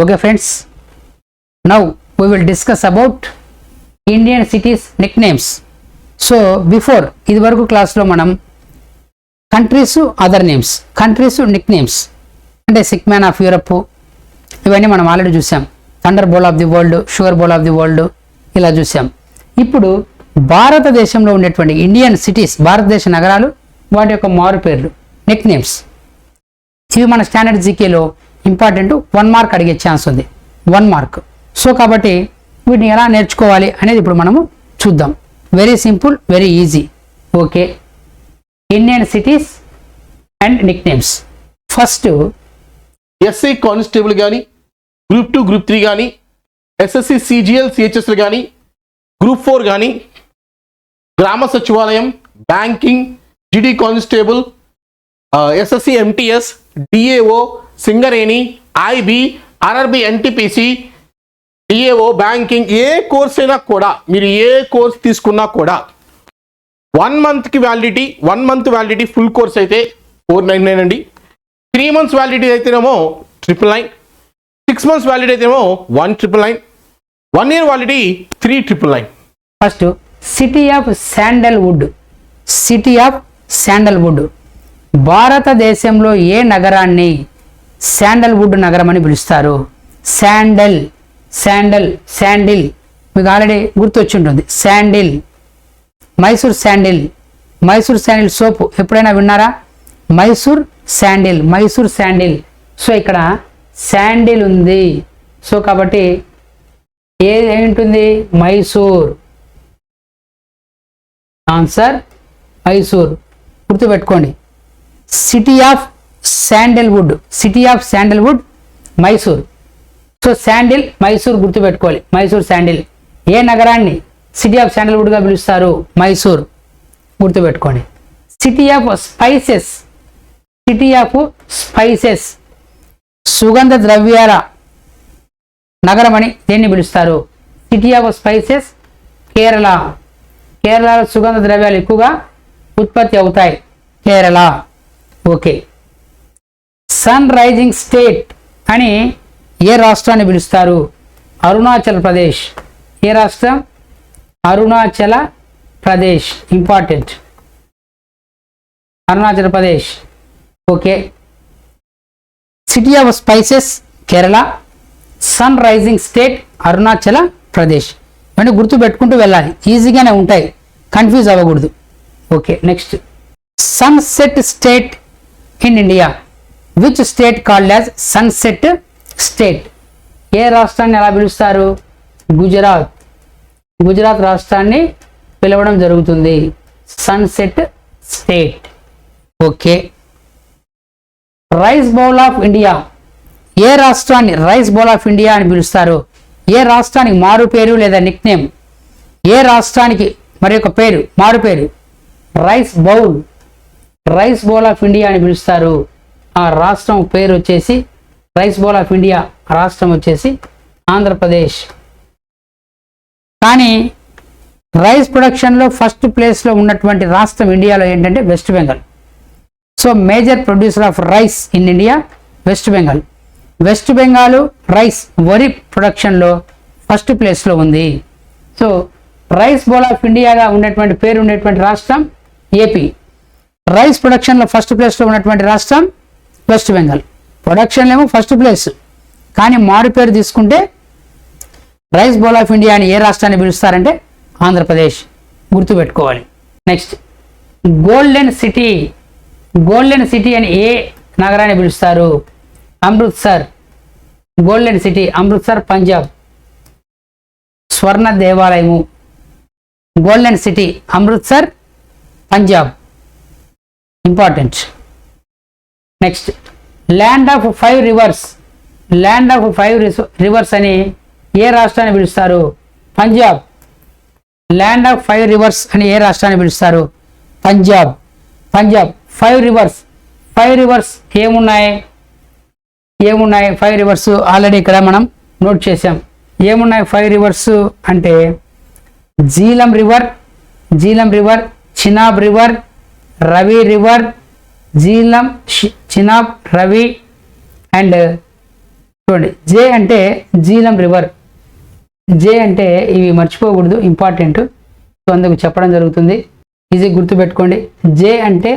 Okay friends, now we will discuss about Indian cities nicknames. So before ఇది వరకు క్లాస్లో మనం countries other names, countries nicknames అంటే sick man of Europe ఇవన్నీ మనం ఆల్రెడీ చూసాం. Thunder bowl of the world, sugar bowl of the world ఇలా చూసాం. ఇప్పుడు భారతదేశంలో ఉండేటువంటి ఇండియన్ సిటీస్, భారతదేశ నగరాలు, వాటి యొక్క మారు పేర్లు, నిక్నేమ్స్, ఇవి మన స్టాండర్డ్ జీకేలో ఇంపార్టెంట్. 1 మార్క్ అడిగే ఛాన్స్ ఉంది, 1 మార్క్. సో కాబట్టి వీటిని ఎలా నేర్చుకోవాలి అనేది ఇప్పుడు మనము చూద్దాం. Very simple, very easy. Okay, Indian cities and nicknames. First SI constable కానీ, గ్రూప్ 2 గ్రూప్ 3 కానీ, ఎస్ఎస్సి సిజిఎల్ సిహెచ్ఎస్లు కానీ, గ్రూప్ 4 కానీ, Grama Sachivalayam, banking, GD constable, SSC MTS, DAO, Singareni, IB, RRB, NTPC, DAO, banking, ఏ కోర్స్ అయినా కూడా, మీరు ఏ కోర్స్ తీసుకున్నా కూడా 1 మంత్కి validity, 1 month validity full course అయితే 499 అండి. 3 మంత్స్ వ్యాలిడిటీ అయితేనేమో 999, 6 మంత్స్ వ్యాలిడిటీ అయితేనేమో 1999, 1 year validity 3999. First city of sandalwood. City of sandalwood, భారతదేశంలో ఏ నగరాన్ని శాండల్వుడ్ నగరం అని పిలుస్తారు? శాండల్, శాండల్, శాండిల్ మీకు ఆల్రెడీ గుర్తొచ్చి ఉంటుంది. Sandal, Mysore sandal, Mysore sandal soap ఎప్పుడైనా విన్నారా? Mysore sandal, Mysore sandal. So ఇక్కడ శాండిల్ ఉంది. సో కాబట్టి ఏముంటుంది? మైసూర్. ఆన్సర్ మైసూర్. గుర్తుపెట్టుకోండి. City of sandalwood, city of sandalwood Mysore. So sandal, Mysore గుర్తుపెట్టుకోవాలి. మైసూర్ శాండిల్. ఏ నగరాన్ని సిటీ ఆఫ్ శాండల్వుడ్గా పిలుస్తారు? మైసూర్. గుర్తుపెట్టుకోండి. City of spices, city of spices, సుగంధ ద్రవ్యాల నగరం అని దేన్ని పిలుస్తారు? City of spices Kerala. కేరళలో సుగంధ ద్రవ్యాలు ఎక్కువగా ఉత్పత్తి అవుతాయి. Kerala. Okay. Sun rising state అని ఏ రాష్ట్రాన్ని పిలుస్తారు? అరుణాచల్ ప్రదేశ్. ఏ రాష్ట్రం? Arunachal Pradesh. Important, Arunachal Pradesh. Okay. City of spices Kerala, sun rising state Arunachal Pradesh. అంటే గుర్తు పెట్టుకుంటూ వెళ్ళాలి, ఈజీగానే ఉంటాయి, కన్ఫ్యూజ్ అవ్వకూడదు. Okay, next sunset state in India. Which state called as sunset state? ఏ రాష్ట్రాన్ని ఎలా పిలుస్తారు? గుజరాత్. గుజరాత్ రాష్ట్రాన్ని పిలవడం జరుగుతుంది sunset state. Okay. Rice bowl of India. ఏ రాష్ట్రాన్ని రైస్ బౌల్ ఆఫ్ ఇండియా అని పిలుస్తారు? ఏ రాష్ట్రానికి మారు పేరు లేదా నిక్నేమ్? ఏ రాష్ట్రానికి మరి ఒక పేరు, మారు పేరు? Rice bowl, rice bowl of India అని పిలుస్తారు. ఆ రాష్ట్రం పేరు వచ్చేసి రైస్ బౌల్ ఆఫ్ ఇండియా. రాష్ట్రం వచ్చేసి ఆంధ్రప్రదేశ్. కానీ రైస్ ప్రొడక్షన్లో ఫస్ట్ ప్లేస్లో ఉన్నటువంటి రాష్ట్రం ఇండియాలో ఏంటంటే west Bengal. So major producer of rice in India west Bengal. West Bengal rice, వరి ప్రొడక్షన్లో ఫస్ట్ ప్లేస్లో ఉంది. సో రైస్ బౌల్ ఆఫ్ ఇండియాగా ఉన్నటువంటి పేరు ఉండేటువంటి రాష్ట్రం ఏపీ. రైస్ ప్రొడక్షన్లో ఫస్ట్ ప్లేస్లో ఉన్నటువంటి రాష్ట్రం వెస్ట్ బెంగాల్. ప్రొడక్షన్లో ఏమో ఫస్ట్ ప్లేస్, కానీ మారు పేరు తీసుకుంటే రైస్ బౌల్ ఆఫ్ ఇండియా అని ఏ రాష్ట్రాన్ని పిలుస్తారంటే ఆంధ్రప్రదేశ్. గుర్తుపెట్టుకోవాలి. Next golden city. Golden city అని ఏ నగరాన్ని పిలుస్తారు? అమృత్సర్. Golden city Amritsar, Punjab. స్వర్ణ దేవాలయము. Golden city Amritsar, Punjab. Important. Next land of 5 reverse. Land of 5 rivers అని ఏ రాష్ట్రాన్ని పిలుస్తారు? పంజాబ్. ల్యాండ్ ఆఫ్ 5 రివర్స్ అని ఏ రాష్ట్రాన్ని పిలుస్తారు? పంజాబ్. పంజాబ్. 5 రివర్స్. 5 రివర్స్ ఏమున్నాయి? 5 రివర్స్ ఆల్రెడీ ఇక్కడ మనం నోట్ చేసాం. ఏమున్నాయి 5 రివర్స్ అంటే Jhelum river, Jhelum river, Chenab river, Ravi river, Jhelum, Chenab, Ravi and చూడండి, జే అంటే జీలం రివర్. జే అంటే ఇవి మర్చిపోకూడదు, ఇంపార్టెంట్. సో అందుకు చెప్పడం జరుగుతుంది, ఈజీ గుర్తుపెట్టుకోండి. జే అంటే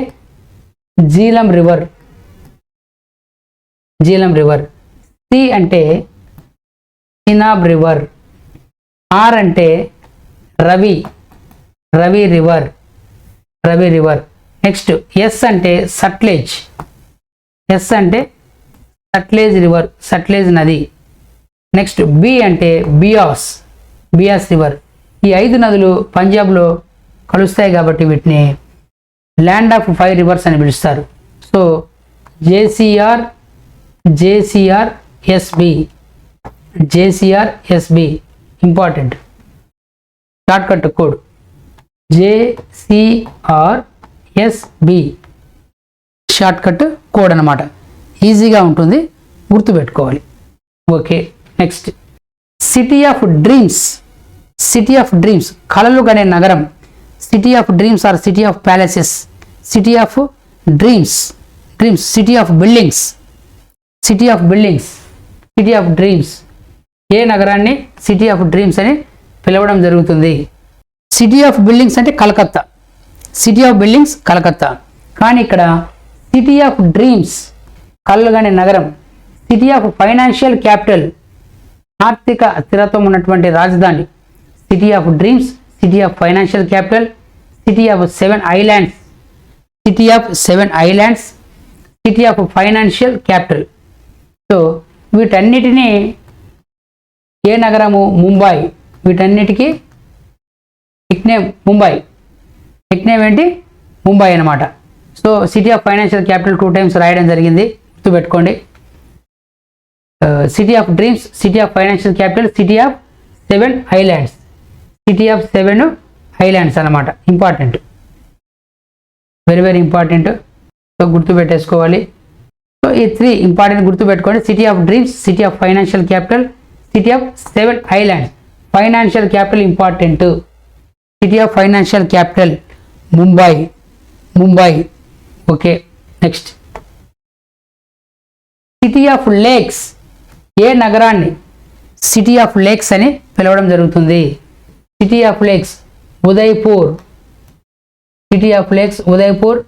Jhelum river, Jhelum river. C అంటే చినాబ్ రివర్. ఆర్ అంటే Ravi, Ravi river, Ravi river. Next S అంటే సట్లెజ్, ఎస్ అంటే సట్లెజ్ రివర్, సట్లెజ్ నది. నెక్స్ట్ బి అంటే బియాస్, బియాస్ రివర్. ఈ 5 నదులు పంజాబ్లో కలుస్తాయి కాబట్టి వీటిని ల్యాండ్ ఆఫ్ 5 రివర్స్ అని పిలుస్తారు. So JCR, JCR SB, JCR SB important. Shortcut code JCR SB, shortcut code అన్నమాట. ఈజీగా ఉంటుంది, గుర్తుపెట్టుకోవాలి. Okay, next city of dreams. City of dreams కలలు గనే నగరం. City of dreams or city of palaces. City of dreams, dreams. City of buildings, city of buildings, city of dreams. ఏ నగరాన్ని city of dreams అని పిలవడం జరుగుతుంది? City of buildings అంటే Calcutta, city of buildings Calcutta. కానీ ఇక్కడ సిటీ ఆఫ్ డ్రీమ్స్ కలలుగనే నగరం. City of financial capital, ఆర్థిక స్థిరత్వం ఉన్నటువంటి రాజధాని. City of dreams, city of financial capital, city of 7 islands, city of 7 islands, city of financial capital. So వీటన్నిటినీ ఏ నగరము? ముంబై. వీటన్నిటికీ నిక్నేమ్ ముంబై. నిక్నేమ్ ఏంటి? ముంబై అన్నమాట. So city of financial capital 2 times రాయడం జరిగింది, గుర్తుపెట్టుకోండి. City of dreams, city of financial capital, city of 7 islands, city of 7 islands అన్నమాట. Important, very very important. So గుర్తుపెట్టేసుకోవాలి. సో ఈ 3 ఇంపార్టెంట్ గుర్తుపెట్టుకోండి. City of dreams, city of financial capital, city of 7 islands. Financial capital important. City of financial capital Mumbai, Mumbai. Okay, next city of lakes. ఏ నగరాన్ని city of lakes అని పిలవడం జరుగుతుంది? City of lakes Udaipur. City of lakes Udaipur,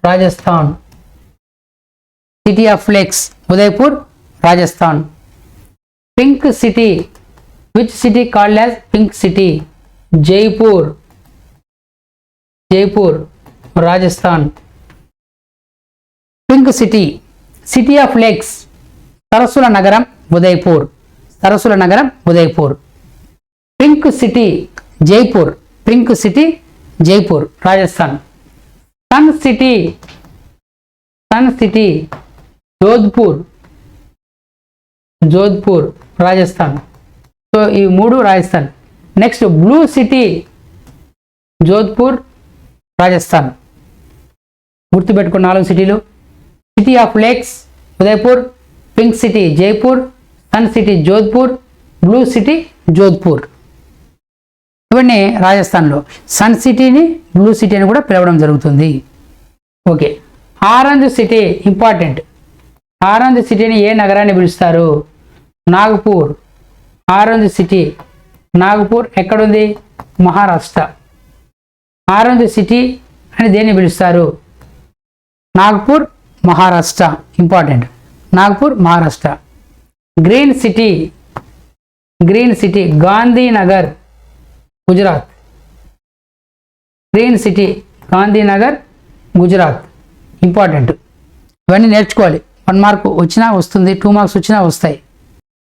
Rajasthan. City of lakes Udaipur, Rajasthan. Pink city. Which city called as pink city? Jaipur, Jaipur, Rajasthan. Pink city. City of lakes సరస్సుల నగరం ఉదయ్పూర్, సరస్సుల నగరం Udaipur. Pink city Jaipur, pink city Jaipur, Rajasthan. Sun city, sun city Jodhpur, Jodhpur, Rajasthan. So ఈ 3 Rajasthan. Next blue city Jodhpur, Rajasthan. గుర్తుపెట్టుకున్న 4 సిటీలు. City of lakes Udaipur, pink city Jaipur, sun city Jodhpur, blue city Jodhpur. ఇవన్నీ రాజస్థాన్లో. Sun సిటీని బ్లూ సిటీ అని కూడా పిలవడం జరుగుతుంది. Okay, orange city important. Orange సిటీని ఏ నగరాన్ని పిలుస్తారు? నాగపూర్. ఆరెంజ్ సిటీ నాగపూర్ ఎక్కడుంది? మహారాష్ట్ర. ఆరెంజ్ సిటీ అని దేన్ని పిలుస్తారు? Nagpur, Maharashtra. Important, Nagpur, Maharashtra. Green city, green city Gandhinagar, Gujarat. Green city Gandhinagar, Gujarat. Important, ఇవన్నీ నేర్చుకోవాలి. 1 మార్క్ వచ్చినా వస్తుంది, 2 మార్క్స్ వచ్చినా వస్తాయి.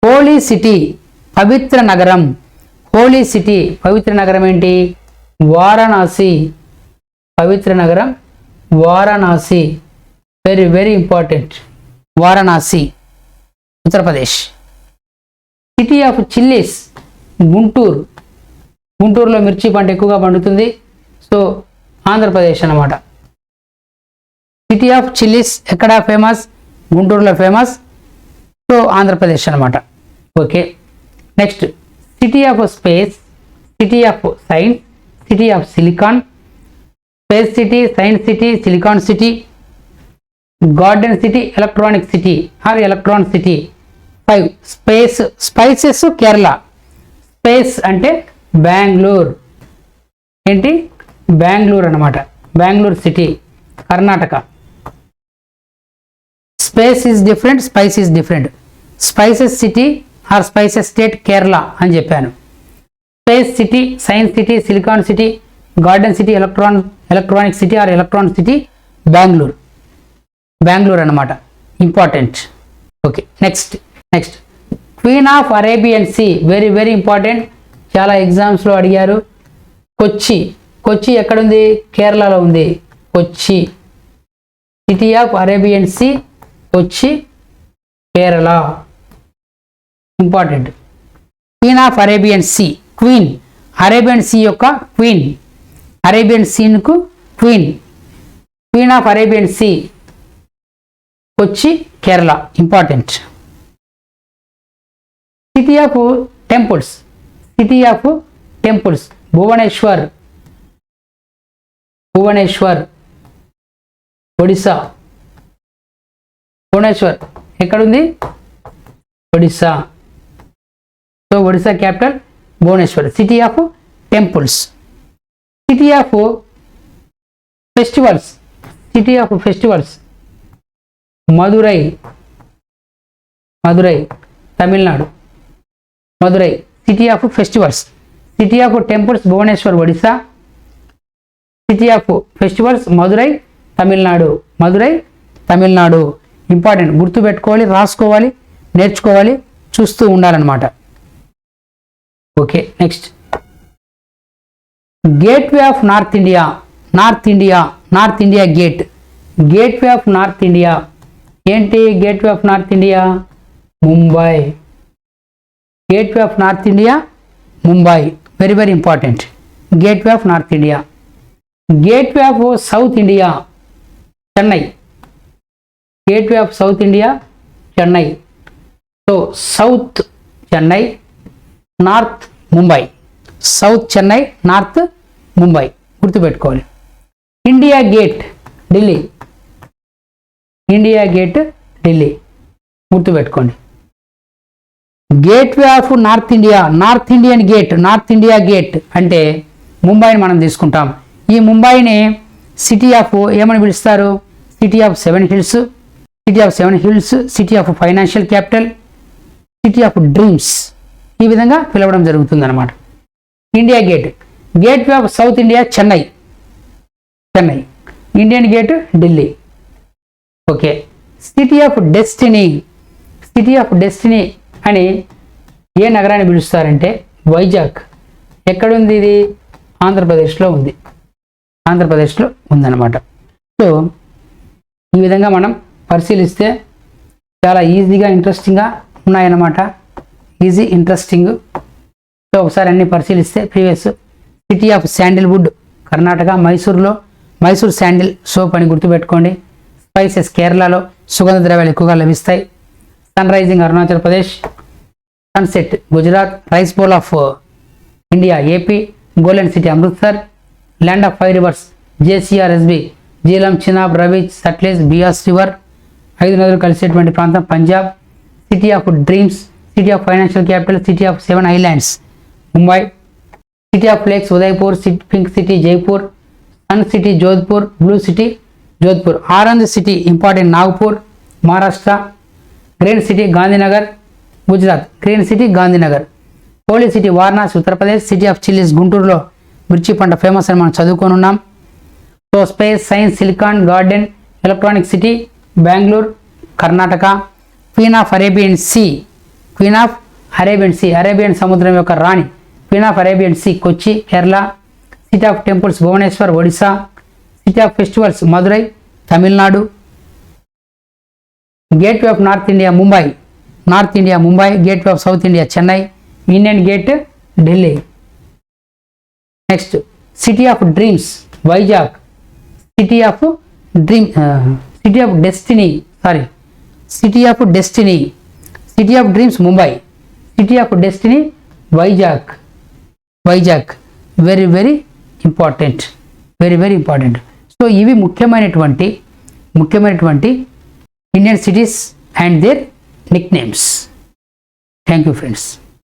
హోలీ సిటీ పవిత్ర నగరం. హోలీ సిటీ పవిత్ర నగరం ఏంటి? వారణాసి. పవిత్ర నగరం Varanasi, very very important. Varanasi, Uttar Pradesh. City of chillies Guntur. గుంటూరులో మిర్చి పంట ఎక్కువగా పండుతుంది. సో ఆంధ్రప్రదేశ్ అన్నమాట. సిటీ ఆఫ్ చిల్లీస్ ఎక్కడ ఫేమస్? గుంటూరులో ఫేమస్. సో ఆంధ్రప్రదేశ్ అన్నమాట. Okay, next city of space, city of science, city of silicon. Space city, science city, silicon city. Garden city, electronic city or electron city. 5 spices Kerala. Space అంటే బెంగళూరు. ఏంటి? బెంగళూరు అన్నమాట. Bengaluru city, Karnataka. Space is different, spice is different. Spices city or spices state Kerala అని చెప్పాను. Space city, science city, silicon city, garden city, electronic city or electronic city Bengaluru. Bengaluru అన్నమాట. Important. Okay, next queen of Arabian sea. Very very important. చాలా ఎగ్జామ్స్లో అడిగారు. కొచ్చి ఎక్కడుంది? కేరళలో ఉంది. Kochi, city of Arabian sea, Kochi, Kerala. Important. Queen of Arabian sea. Queen, Arabian sea యొక్క queen. Arabian సీన్కు queen. Queen of Arabian sea, Kochi, Kerala. Important. City of temples. City of temples Bhubaneswar. Odisha. Bhubaneswar ఎక్కడుంది? Odisha. So Odisha capital Bhubaneswar. City of temples. City of festivals. City of festivals Madurai. Tamil Nadu. Madurai city of festivals. City of temples Bhubaneswar Odisha. City of festivals Madurai Tamil Nadu. Important. గుర్తుపెట్టుకోవాలి, రాసుకోవాలి, నేర్చుకోవాలి, చూస్తూ ఉండాలన్నమాట. Okay, next gateway of North India. North India gate. Gateway of North India ఏంటి? Gateway of North India Mumbai. Gateway of North India Mumbai. Very very important. Gateway of North India. Gateway of south India Chennai. Gateway of south India Chennai. So south Chennai, north Mumbai. South Chennai, north Mumbai. గుర్తుపెట్టుకోవాలి. India Gate Delhi. Delhi గుర్తుపెట్టుకోండి. Gateway of North India, North India gate అంటే ముంబైని మనం తీసుకుంటాం. ఈ ముంబైని city of ఏమని పిలుస్తారు? City of seven hills, city of financial capital, city of dreams. ఈ విధంగా పిలవడం జరుగుతుంది అన్నమాట. India gate. Gateway of south India Chennai. Indian gate Delhi. Okay, city of destiny అని ఏ నగరాన్ని పిలుస్తారంటే వైజాగ్. ఎక్కడుంది ఇది? ఆంధ్రప్రదేశ్లో ఉందన్నమాట. సో ఈ విధంగా మనం పరిశీలిస్తే చాలా ఈజీగా, ఇంట్రెస్టింగ్గా ఉన్నాయన్నమాట. ఇంట్రెస్టింగ్. సో ఒకసారి అన్ని పరిశీలిస్తే previous. City of sandalwood Karnataka. Mysore sandal soap అని గుర్తుపెట్టుకోండి. స్పైసెస్ కేరళలో సుగంధ ద్రవ్యాలు ఎక్కువగా లభిస్తాయి. Sun rising Arunachal Pradesh. Sunset Gujarat. Rice bowl of India AP. Golden city Amritsar. Land of 5 rivers JCRSB. Jhelum, Chenab, Ravi, Sutlej, Beas river. 5 నదులు కలిసేటువంటి ప్రాంతం Punjab. City of dreams, city of financial capital, city of 7 islands Mumbai. City of lakes Udaipur. Pink city Jaipur. Sun city Jodhpur. Blue city Jodhpur. Orange city important Nagpur Maharashtra. Green city Gandhinagar Gujarat. Green city Gandhinagar. Holi city Varanasi Uttar Pradesh. City of chillies గుంటూరులో మిర్చి పంట famous అని మనం చదువుకొని ఉన్నాం. So space, science, silicon, garden, electronic city Bengaluru Karnataka. Queen of Arabian see. Arabian సముద్రం యొక్క రాణి. Queen of Arabian sea Kochi Kerala. City of temples Bhubaneswar Odisha. City of festivals Madurai Tamil Nadu. Gateway of North India Mumbai. Gateway of south India Chennai. Indian gate Delhi. Next city of dreams Vizag. City of destiny. City of dreams Mumbai. City of destiny Vizag. Very very important. So ఇవి ముఖ్యమైనటువంటి Indian cities and their nicknames. Thank you friends.